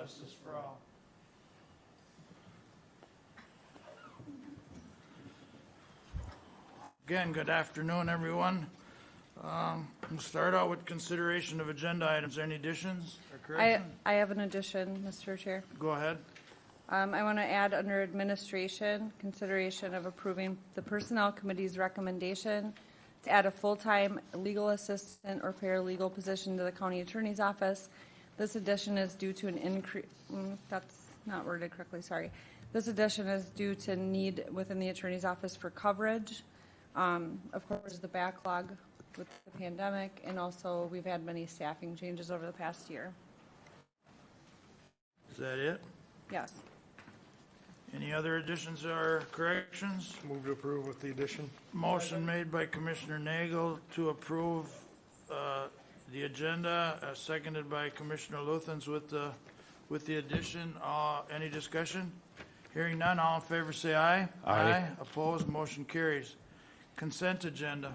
justice for all. Again, good afternoon, everyone. We'll start out with consideration of agenda items. Any additions or corrections? I have an addition, Mr. Chair. Go ahead. I want to add under administration, consideration of approving the Personnel Committee's recommendation to add a full-time legal assistant or paralegal position to the County Attorney's Office. This addition is due to an increase, that's not worded correctly, sorry. This addition is due to need within the Attorney's Office for coverage. Of course, the backlog with the pandemic, and also we've had many staffing changes over the past year. Is that it? Yes. Any other additions or corrections? Move to approve with the addition. Motion made by Commissioner Nagel to approve the agenda, seconded by Commissioner Luthens with the addition. Any discussion? Hearing none, all in favor say aye. Aye. Opposed, motion carries. Consent agenda.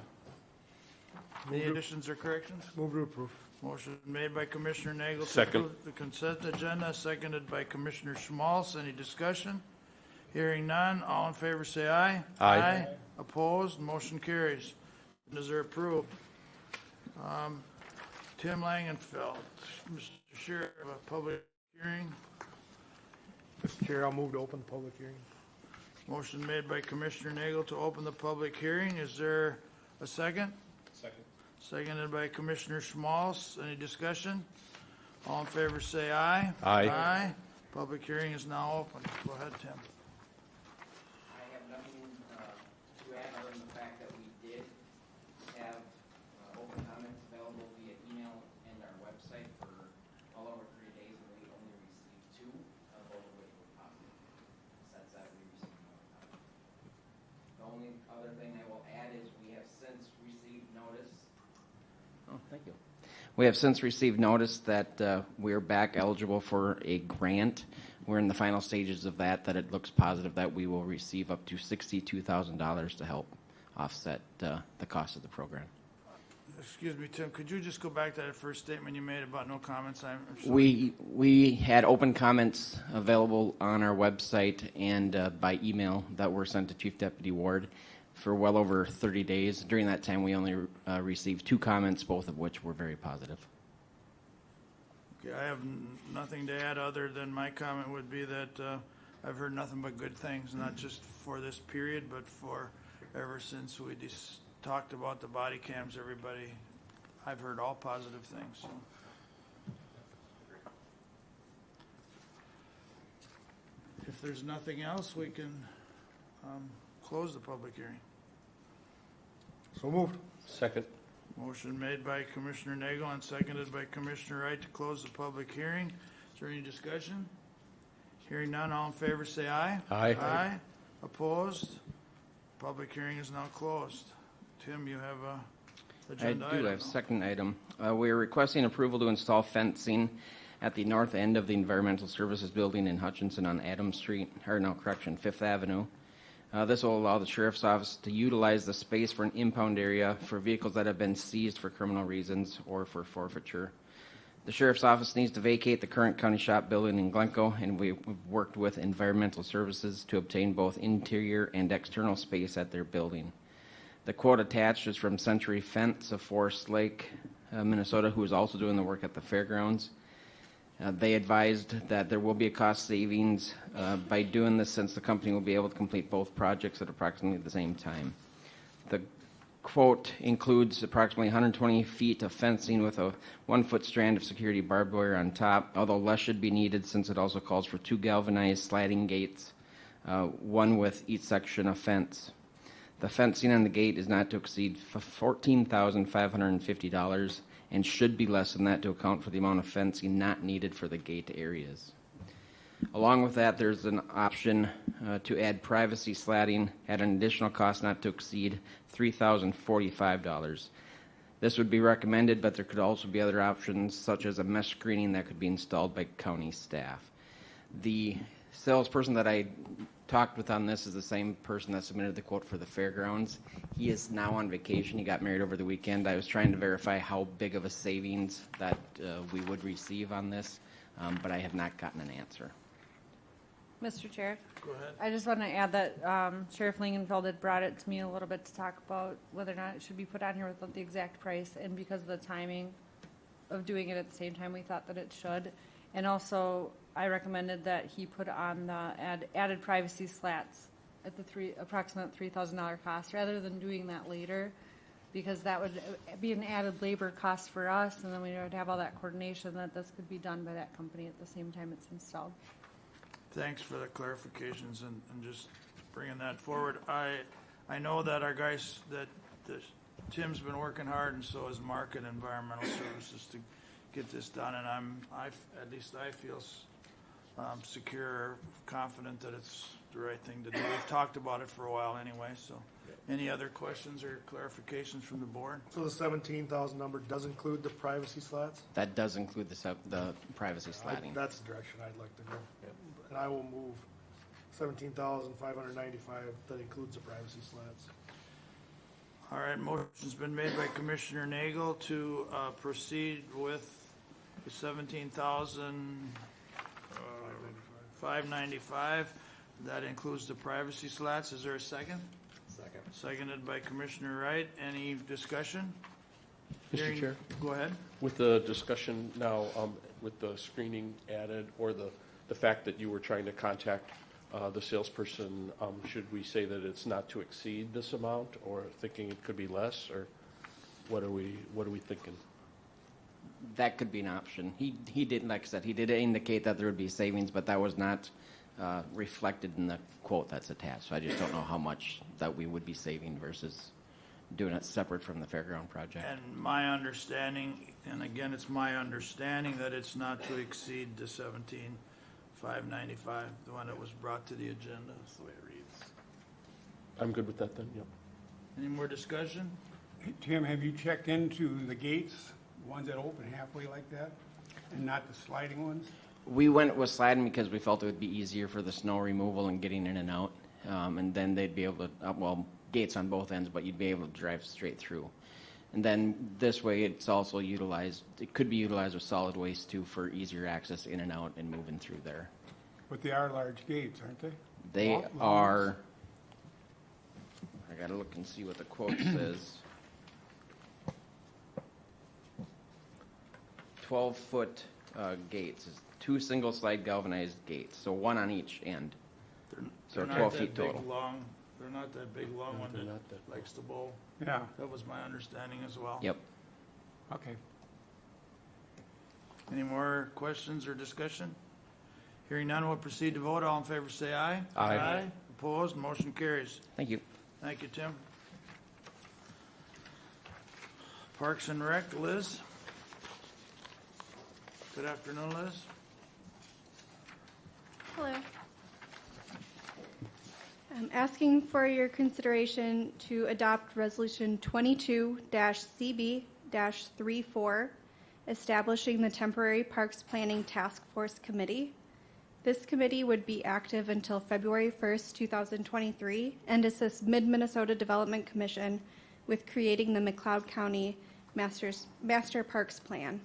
Any additions or corrections? Move to approve. Motion made by Commissioner Nagel to Second. approve the consent agenda, seconded by Commissioner Schmalz. Any discussion? Hearing none, all in favor say aye. Aye. Opposed, motion carries. Is there approved? Tim Langenfeld, Mr. Sheriff, a public hearing. Mr. Chair, I'll move to open the public hearing. Motion made by Commissioner Nagel to open the public hearing. Is there a second? Second. Seconded by Commissioner Schmalz. Any discussion? All in favor say aye. Aye. Aye. Public hearing is now open. Go ahead, Tim. I have nothing to add other than the fact that we did have open comments available via email and our website for well over 3 days, and we only received 2, both of which were positive. Since that, we received no comments. The only other thing I will add is we have since received notice. Oh, thank you. We have since received notice that we're back eligible for a grant. We're in the final stages of that it looks positive that we will receive up to $62,000 to help offset the cost of the program. Excuse me, Tim, could you just go back to that first statement you made about no comments? I'm sorry. We had open comments available on our website and by email that were sent to Chief Deputy Ward for well over 30 days. During that time, we only received 2 comments, both of which were very positive. Okay, I have nothing to add other than my comment would be that I've heard nothing but good things, not just for this period, but for ever since we just talked about the body cams, everybody, I've heard all positive things. So. If there's nothing else, we can close the public hearing. So moved. Second. Motion made by Commissioner Nagel and seconded by Commissioner Wright to close the public hearing. Is there any discussion? Hearing none, all in favor say aye. Aye. Aye. Opposed? Public hearing is now closed. Tim, you have a agenda I do item. have second item. We are requesting approval to install fencing at the north end of the Environmental Services Building in Hutchinson on Fifth Avenue. This will allow the Sheriff's Office to utilize the space for an impound area for vehicles that have been seized for criminal reasons or for forfeiture. The Sheriff's Office needs to vacate the current county shop building in Glencoe, and we've worked with Environmental Services to obtain both interior and external space at their building. The quote attached is from Century Fence of Forest Lake, Minnesota, who is also doing the work at the Fairgrounds. They advised that there will be a cost savings by doing this, since the company will be able to complete both projects at approximately the same time. The quote includes approximately 120 feet of fencing with a 1-foot strand of security barbed wire on top, although less should be needed since it also calls for 2 galvanized sliding gates, one with each section of fence. The fencing on the gate is not to exceed $14,550 and should be less than that to account for the amount of fencing not needed for the gate areas. Along with that, there's an option to add privacy slatting at an additional cost not to exceed $3,045. This would be recommended, but there could also be other options, such as a mesh screening that could be installed by county staff. The salesperson that I talked with on this is the same person that submitted the quote for the Fairgrounds. He is now on vacation. He got married over the weekend. I was trying to verify how big of a savings that we would receive on this. but I have not gotten an answer. Mr. Chair, Go ahead. I just want to add that Sheriff Lingenfeld had brought it to me a little bit to talk about whether or not it should be put on here with the exact price, and because of the timing of doing it at the same time, we thought that it should. And also, I recommended that he put on the added privacy slats at the approximate $3,000 cost, rather than doing that later, because that would be an added labor cost for us, and then we would have all that coordination that this could be done by that company at the same time it's installed. Thanks for the clarifications and just bringing that forward. I know that our guys, that Tim's been working hard, and so has Mark at Environmental Services to get this done, and at least I feel secure, confident that it's the right thing to do. We've talked about it for a while anyway, so. Any other questions or clarifications from the board? So the 17,000 number does include the privacy slats? That does include the privacy slatting. That's the direction I'd like to go. And I will move 17,595, that includes the privacy slats. All right, motion's been made by Commissioner Nagel to proceed with the 17,595. That includes the privacy slats. Is there a second? Second. Seconded by Commissioner Wright. Any discussion? Mr. Chair, Go ahead. with the discussion now, with the screening added, or the fact that you were trying to contact the salesperson, should we say that it's not to exceed this amount, or thinking it could be less, or what are we thinking? That could be an option. He did, like I said, he did indicate that there would be savings, but that was not reflected in the quote that's attached. So I just don't know how much that we would be saving versus doing it separate from the fairground project. And my understanding, and again, it's my understanding that it's not to exceed the 17,595, the one that was brought to the agenda. That's the way it reads. I'm good with that then, yep. Any more discussion? Tim, have you checked into the gates, ones that open halfway like that, and not the sliding ones? We went with sliding because we felt it would be easier for the snow removal and getting in and out. And then they'd be able to, gates on both ends, but you'd be able to drive straight through. And then this way it's also utilized, it could be utilized with solid waste too for easier access in and out and moving through there. But they are large gates, aren't they? They Long are, ones? I gotta look and see what the quote says. 12-foot gates, 2 single slide galvanized gates, so 1 on each end. So They're not 12 that feet big, total. long. They're not that big, long No, one they're that not that likes to bowl. Yeah, That was my understanding as well. Yep. okay. Any more questions or discussion? Hearing none, we'll proceed to vote. All in favor, say aye. Aye. Opposed, motion carries. Thank you. Thank you, Tim. Parks and Rec, Liz. Good afternoon, Liz. Hello. I'm asking for your consideration to adopt Resolution 22-CB-34, establishing the Temporary Parks Planning Task Force Committee. This committee would be active until February 1st, 2023, and assist Mid-Minnesota Development Commission with creating the McLeod County Master Parks Plan.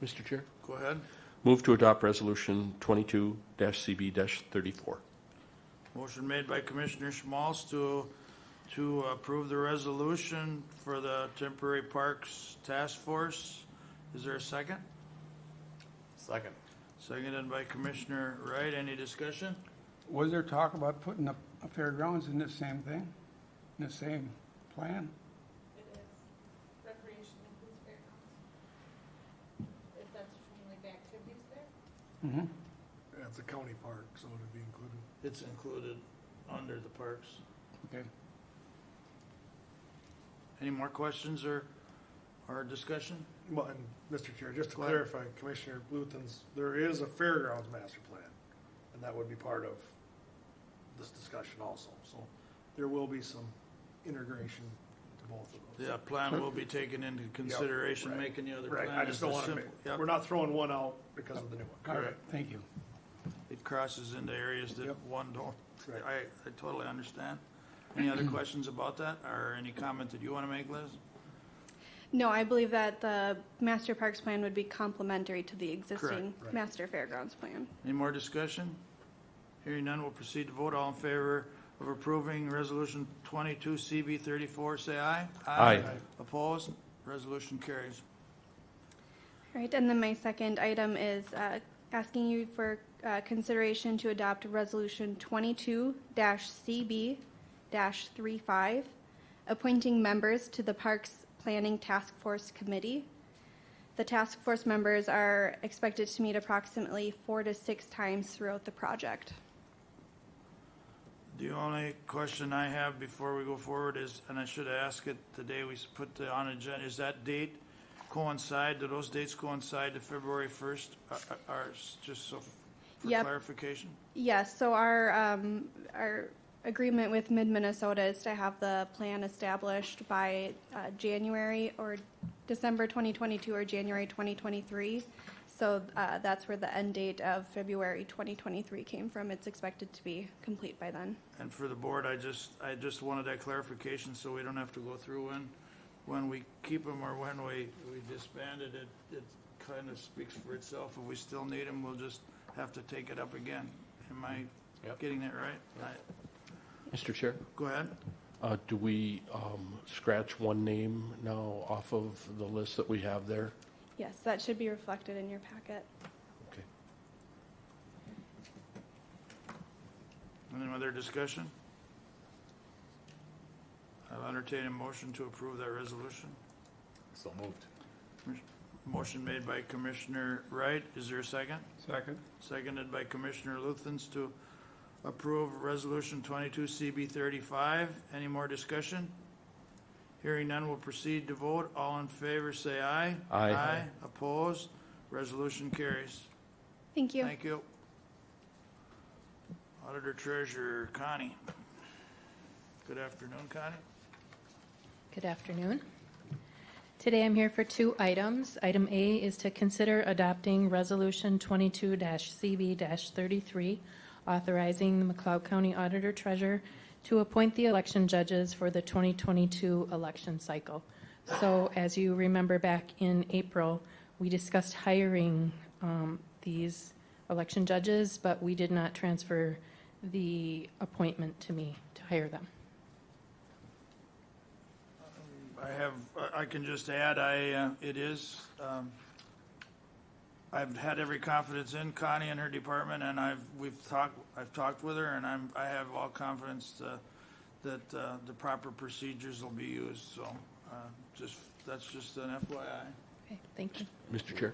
Mr. Chair, Go ahead. move to adopt resolution 22-CB-34. Motion made by Commissioner Schmalz to approve the resolution for the Temporary Parks Task Force. Is there a second? Second. Seconded by Commissioner Wright. Any discussion? Was there talk about putting a fairgrounds in this same thing, in the same plan? It is. Recreation includes fairgrounds. If that's mainly the activities there. Mm-hmm. That's a county park, so it'd be included. It's included under the parks. Okay. Any more questions or discussion? Well, and Mr. Chair, just to Go ahead. clarify, Commissioner Bluthens, there is a fairgrounds master plan, and that would be part of this discussion also. So there will be some integration to both of those. Yeah, plan will be taken into consideration, right. making the other Right, plan. I just don't want to make, Yep. we're not throwing one out because of the new one. All right, Correct. thank you. It crosses into areas that Yep. one don't. Right. I totally understand. Any other questions about that, or any comment that you want to make, Liz? No, I believe that the Master Parks Plan would be complementary to the existing Right. Master Fairgrounds Plan. Any more discussion? Hearing none, we'll proceed to vote. All in favor of approving Resolution 22 CB 34, say aye. Aye. Opposed? Resolution carries. All right, and then my second item is asking you for consideration to adopt Resolution 22-CB-35, appointing members to the Parks Planning Task Force Committee. The task force members are expected to meet approximately 4 to 6 times throughout the project. The only question I have before we go forward is, and I should ask it the day we put the on agenda, is that date coincide, do those dates coincide to February 1st? Just so for Yep. clarification? Yes, so our agreement with Mid-Minnesota is to have the plan established by January or December 2022 or January 2023. So that's where the end date of February 2023 came from. It's expected to be complete by then. And for the board, I just wanted that clarification so we don't have to go through when we keep them or when we disbanded it. It kind of speaks for itself. If we still need them, we'll just have to take it up again. Am I getting that right? Mr. Chair, Go ahead. do we scratch one name now off of the list that we have there? Yes, that should be reflected in your packet. Okay. Any other discussion? I'll entertain a motion to approve that resolution. So moved. Motion made by Commissioner Wright. Is there a second? Second. Seconded by Commissioner Luthens to approve Resolution 22 CB 35. Any more discussion? Hearing none, we'll proceed to vote. All in favor, say aye. Aye. Aye. Opposed? Resolution carries. Thank you. Thank you. Auditor Treasurer Connie. Good afternoon, Connie. Good afternoon. Today I'm here for 2 items. Item A is to consider adopting Resolution 22-CB-33, authorizing the McLeod County Auditor Treasurer to appoint the election judges for the 2022 election cycle. So as you remember back in April, we discussed hiring these election judges, but we did not transfer the appointment to me to hire them. I can just add, I've had every confidence in Connie and her department, and I've talked with her, and I have all confidence that the proper procedures will be used. So, that's just an FYI. Okay, thank you. Mr. Chair,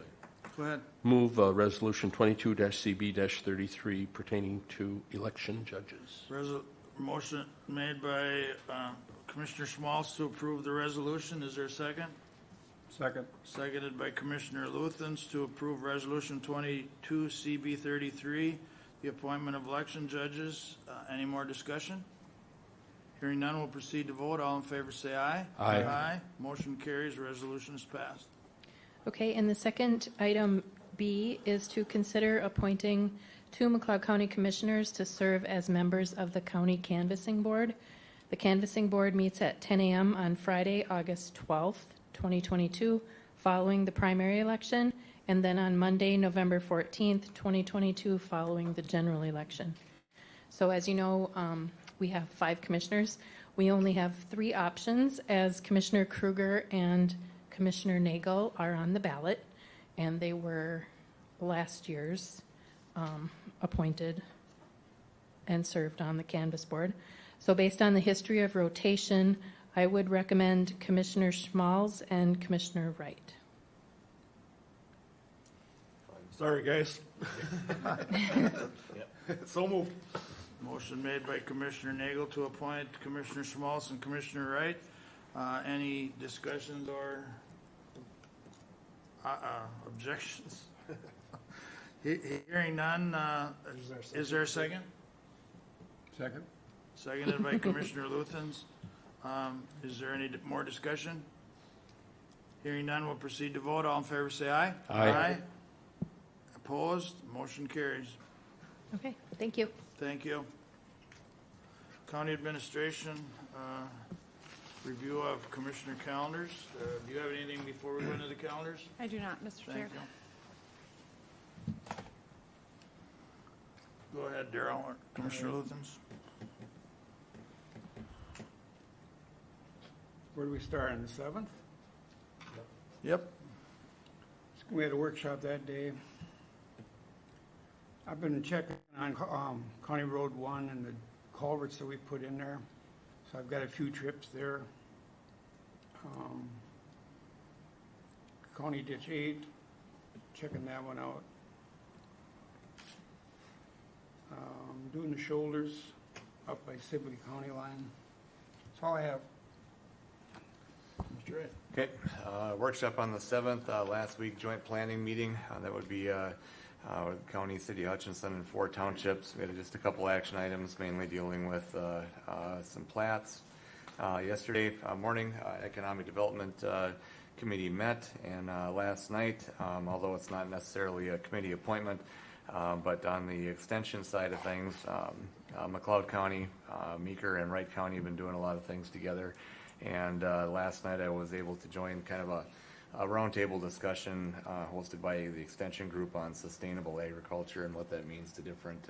Go ahead. move Resolution 22-CB-33 pertaining to election judges. Motion made by Commissioner Schmaltz to approve the resolution. Is there a second? Second. Seconded by Commissioner Luthens to approve Resolution 22 CB 33, the appointment of election judges. Any more discussion? Hearing none, we'll proceed to vote. All in favor say aye. Aye. Aye. Motion carries. Resolution is passed. Okay, and the second item B is to consider appointing 2 McLeod County Commissioners to serve as members of the County Canvassing Board. The Canvassing Board meets at 10 a.m. on Friday, August 12th, 2022, following the primary election, and then on Monday, November 14th, 2022, following the general election. So as you know, we have 5 commissioners. We only have 3 options, as Commissioner Kruger and Commissioner Nagel are on the ballot, and they were last year's appointed and served on the Canvas Board. So based on the history of rotation, I would recommend Commissioner Schmalz and Commissioner Wright. Sorry, guys. So moved. Motion made by Commissioner Nagel to appoint Commissioner Schmaltz and Commissioner Wright. Any discussions or objections? Hearing none, is there a second? Second. Seconded by Commissioner Luthens. Is there any more discussion? Hearing none, we'll proceed to vote. All in favor say aye. Aye. Opposed? Motion carries. Okay, thank you. Thank you. County Administration, review of commissioner calendars. Do you have anything before we go into the calendars? I do not, Mr. Chair. Thank you. Go ahead, Darrell, or Commissioner Luthens. Where do we start, on the 7th? Yep. We had a workshop that day. I've been checking on County Road 1 and the culverts that we put in there. So I've got a few trips there. County Ditch 8, checking that one out. Doing the shoulders up by Sibley County line. That's all I have. Mr. Ray. Okay, workshop on the 7th, last week joint planning meeting, that would be with County, City, Hutchinson, and 4 townships. We had just a couple action items, mainly dealing with some plats. Yesterday morning, Economic Development Committee met, and last night, although it's not necessarily a committee appointment, but on the extension side of things, McLeod County, Meeker, and Wright County have been doing a lot of things together. And last night I was able to join kind of a roundtable discussion hosted by the extension group on sustainable agriculture and what that means to different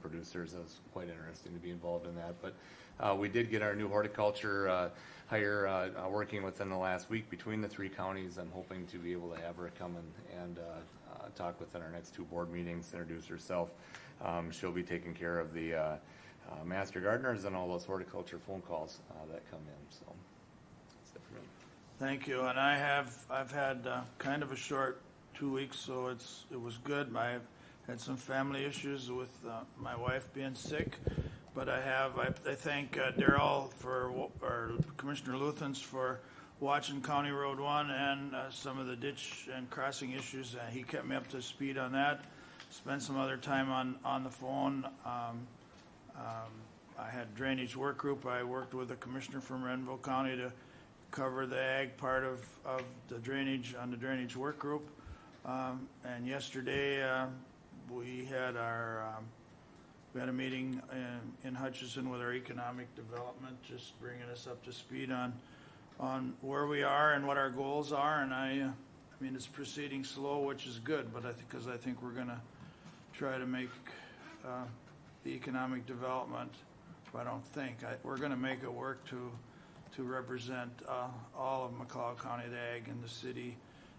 producers. It was quite interesting to be involved in that. But we did get our new horticulture hire working within the last week between the 3 counties. I'm hoping to be able to have her come and talk within our next 2 board meetings, introduce herself. She'll be taking care of the master gardeners and all those horticulture phone calls that come in. So that's it for me. Thank you. And I've had kind of a short 2 weeks, so it was good. I had some family issues with my wife being sick, but I thank Darrell or Commissioner Luthens for watching County Road 1 and some of the ditch and crossing issues. He kept me up to speed on that. Spent some other time on the phone. I had drainage work group. I worked with a commissioner from Renville County to cover the ag part of the drainage on the drainage work group. And yesterday we had a meeting in Hutchinson with our economic development, just bringing us up to speed on where we are and what our goals are. And I mean it's proceeding slow, which is good, but because I think we're going to try to make the economic development. We're going to make it work to represent all of McLeod County, the ag, and the city,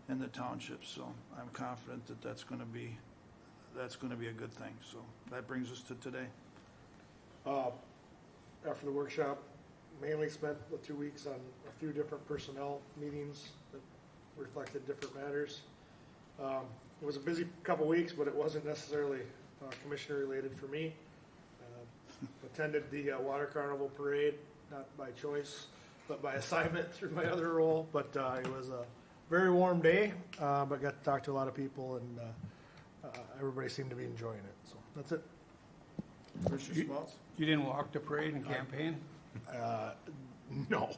and the townships. So I'm confident that that's going to be a good thing. So that brings us to today. After the workshop, mainly spent the 2 weeks on a few different personnel meetings that reflected different matters. It was a busy couple weeks, but it wasn't necessarily commissioner related for me. Attended the Water Carnival Parade, not by choice, but by assignment through my other role. But it was a very warm day, but got to talk to a lot of people, and everybody seemed to be enjoying it. So that's it. Commissioner Schmaltz? You didn't walk the parade and campaign? No,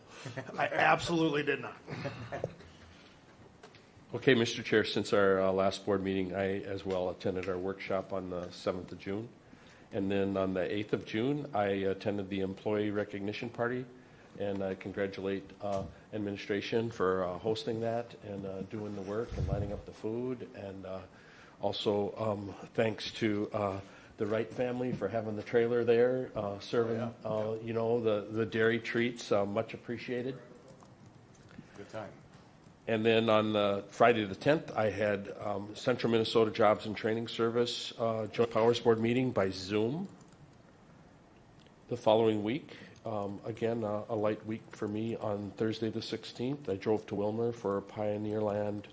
I absolutely did not. Okay, Mr. Chair, since our last board meeting, I as well attended our workshop on the 7th of June. And then on the 8th of June, I attended the employee recognition party, and I congratulate administration for hosting that and doing the work and lining up the food. And also thanks to the Wright family for having the trailer there, serving, the dairy treats, much appreciated. Good time. And then on Friday the 10th, I had Central Minnesota Jobs and Training Service Joint Powers Board meeting by Zoom. The following week, again, a light week for me, on Thursday the 16th, I drove to Wilmer for Pioneerland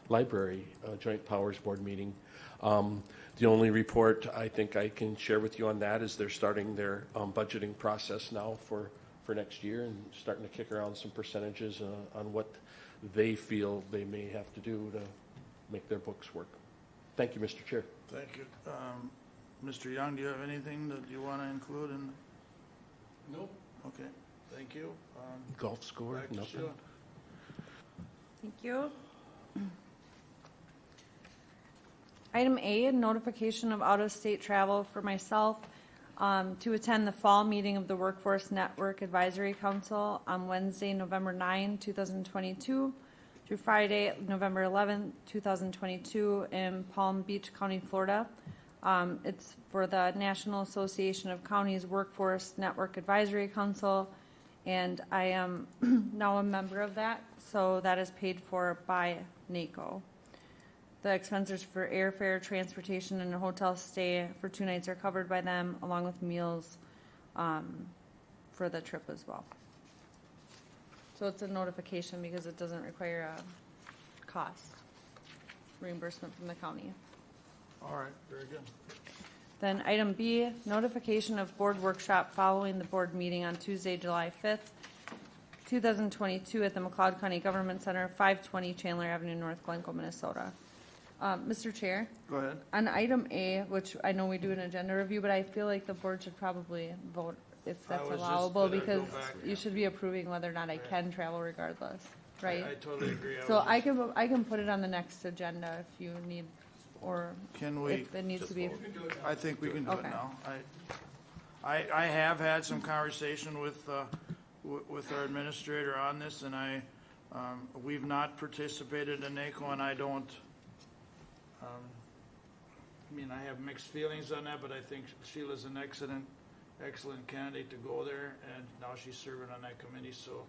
Library Joint Powers Board meeting. The only report I think I can share with you on that is they're starting their budgeting process now for next year and starting to kick around some percentages on what they feel they may have to do to make their books work. Thank you, Mr. Chair. Thank you. Mr. Young, do you have anything that you want to include in? No. Okay, thank you. Golf score? Back to Nothing. Sheila. Thank you. Item A, notification of out-of-state travel for myself. to attend the fall meeting of the Workforce Network Advisory Council on Wednesday, November 9, 2022 through Friday, November 11, 2022 in Palm Beach County, Florida. It's for the National Association of Counties Workforce Network Advisory Council, and I am now a member of that, so that is paid for by NACO. The expenses for airfare, transportation, and a hotel stay for 2 nights are covered by them, along with meals for the trip as well. So it's a notification because it doesn't require a cost reimbursement from the county. All right, very good. Then item B, notification of board workshop following the board meeting on Tuesday, July 5th, 2022 at the McLeod County Government Center, 520 Chandler Avenue, North Glencoe, Minnesota. Mr. Chair, Go ahead. on item A, which I know we do an agenda review, but I feel like the board should probably vote if that's was just allowable, gonna go because back, you should be approving whether or not I can travel regardless, right? I totally agree. So I can put it on the next agenda if you need, or Can we, if it needs to be. I think we can do it Okay. now. I have had some conversation with our administrator on this, and we've not participated in NACO, and I don't, I mean, I have mixed feelings on that, but I think Sheila's an excellent candidate to go there, and now she's serving on that committee, so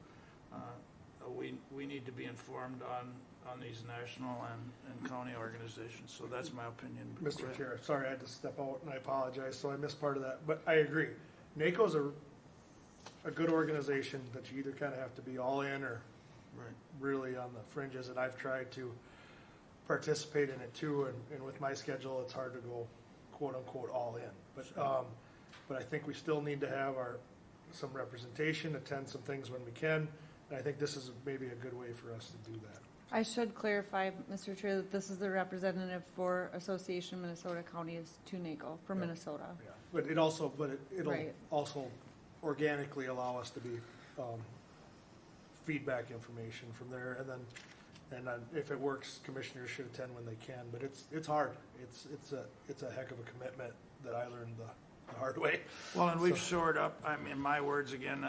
we need to be informed on these national and county organizations, so that's my opinion. Go Mr. ahead. Chair, sorry, I had to step out and I apologize, so I missed part of that, but I agree. NACO's a good organization that you either kind of have to be all in or Right. really on the fringes, and I've tried to participate in it too, and with my schedule, it's hard to go quote unquote all in. But I think we still need to have some representation, attend some things when we can, and I think this is maybe a good way for us to do that. I should clarify, Mr. Chair, that this is the representative for Association Minnesota Counties to NACO for Minnesota. Yeah, but it'll Right. also organically allow us to be feedback information from there, and then if it works, commissioners should attend when they can. But it's hard. It's a heck of a commitment that I learned the hard way. Well, and we've shored up, I mean, my words again,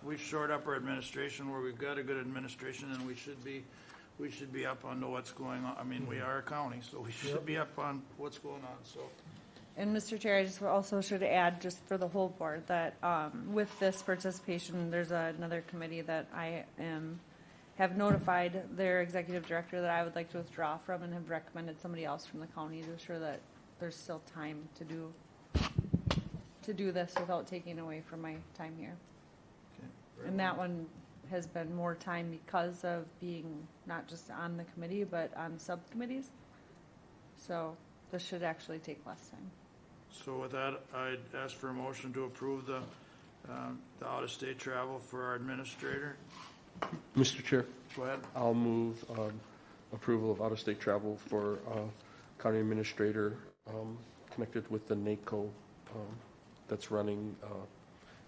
we've shored up our administration where we've got a good administration, and we should be up on what's going on. I mean, we are a county, so we should be up on what's going on, so. And Mr. Chair, I just also should add, just for the whole board, that with this participation, there's another committee that I have notified their executive director that I would like to withdraw from, and have recommended somebody else from the county to ensure that there's still time to do this without taking away from my time here. Okay. And that one has been more time because of being not just on the committee, but on subcommittees. So this should actually take less time. So with that, I'd ask for a motion to approve the out-of-state travel for our administrator. Mr. Chair, Go ahead. I'll move approval of out-of-state travel for county administrator connected with the NACO that's running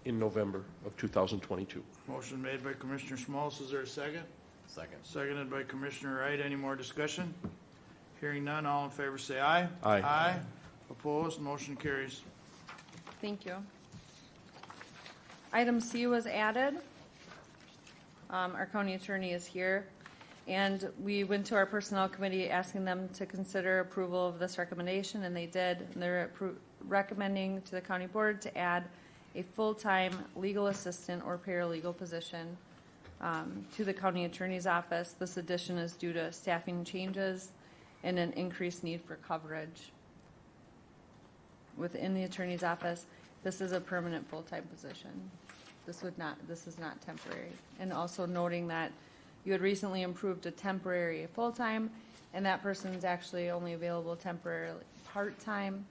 in November of 2022. Motion made by Commissioner Smalls. Is there a second? Second. Seconded by Commissioner Wright. Any more discussion? Hearing none, all in favor say aye. Aye. Aye. Opposed, motion carries. Thank you. Item C was added. Our county attorney is here, and we went to our personnel committee asking them to consider approval of this recommendation, and they did. And they're recommending to the county board to add a full-time legal assistant or paralegal position to the county attorney's office. This addition is due to staffing changes and an increased need for coverage within the attorney's office. This is a permanent full-time position. This is not temporary. And also noting that you had recently improved a temporary full-time, and that person's actually only available temporarily part-time.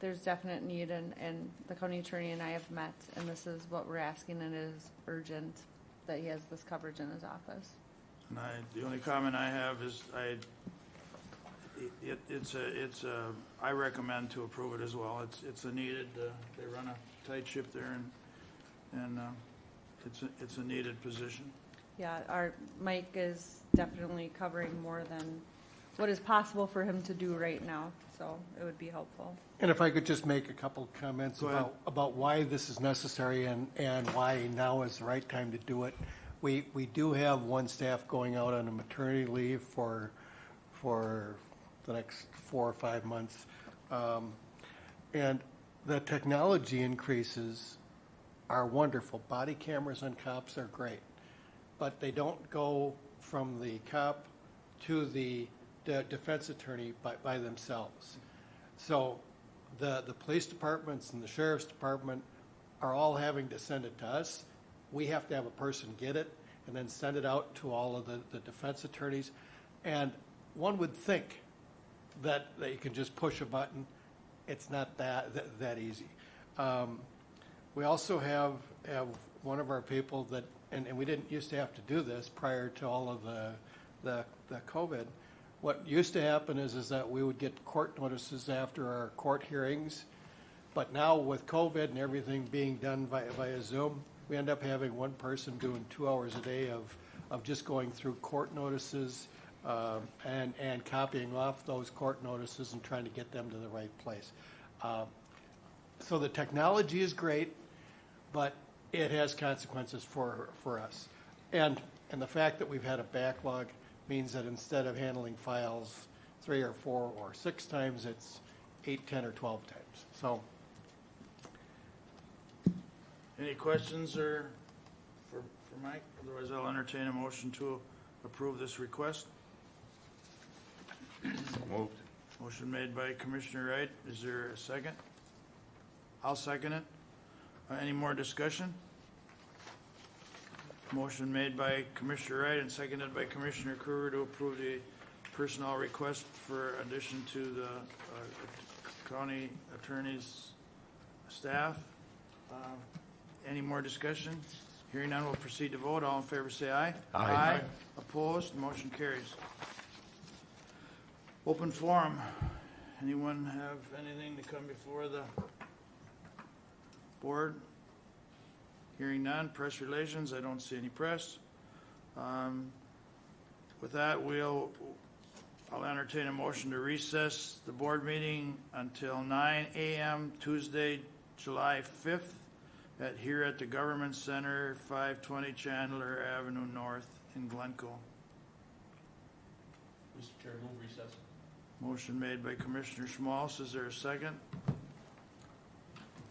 There's definite need, and the county attorney and I have met, and this is what we're asking, and it is urgent that he has this coverage in his office. And the only comment I have is I recommend to approve it as well. It's a needed, they run a tight ship there, and it's a needed position. Yeah, our Mike is definitely covering more than what is possible for him to do right now, so it would be helpful. And if I could just make a couple comments Go ahead. about why this is necessary and why now is the right time to do it. We do have one staff going out on a maternity leave for the next 4 or 5 months. And the technology increases are wonderful. Body cameras on cops are great, but they don't go from the cop to the defense attorney by themselves. So the police departments and the sheriff's department are all having to send it to us. We have to have a person get it and then send it out to all of the defense attorneys. And one would think that you can just push a button. It's not that easy. We also have one of our people that, and we didn't used to have to do this prior to all of the COVID. What used to happen is that we would get court notices after our court hearings, but now with COVID and everything being done via Zoom, we end up having one person doing 2 hours a day of just going through court notices and copying off those court notices and trying to get them to the right place. So the technology is great, but it has consequences for us. And the fact that we've had a backlog means that instead of handling files 3 or 4 or 6 times, it's 8, 10, or 12 times. So, Any questions or for Mike? Otherwise, I'll entertain a motion to approve this request. So moved. Motion made by Commissioner Wright. Is there a second? I'll second it. Any more discussion? Motion made by Commissioner Wright and seconded by Commissioner Kruger to approve the personnel request for addition to the county attorney's staff. Any more discussion? Hearing none, we'll proceed to vote. All in favor say aye. Aye. Opposed? Motion carries. Open forum. Anyone have anything to come before the board? Hearing none. Press relations, I don't see any press. With that, I'll entertain a motion to recess the board meeting until 9 a.m. Tuesday, July 5th here at the Government Center, 520 Chandler Avenue North in Glencoe. Mr. Chair, move recess. Motion made by Commissioner Schmalz. Is there a second?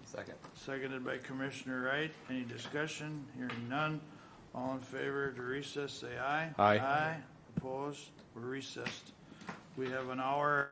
Second. Seconded by Commissioner Wright. Any discussion? Hearing none. All in favor to recess, say aye. Aye. Aye. Opposed? We're recessed. We have an hour.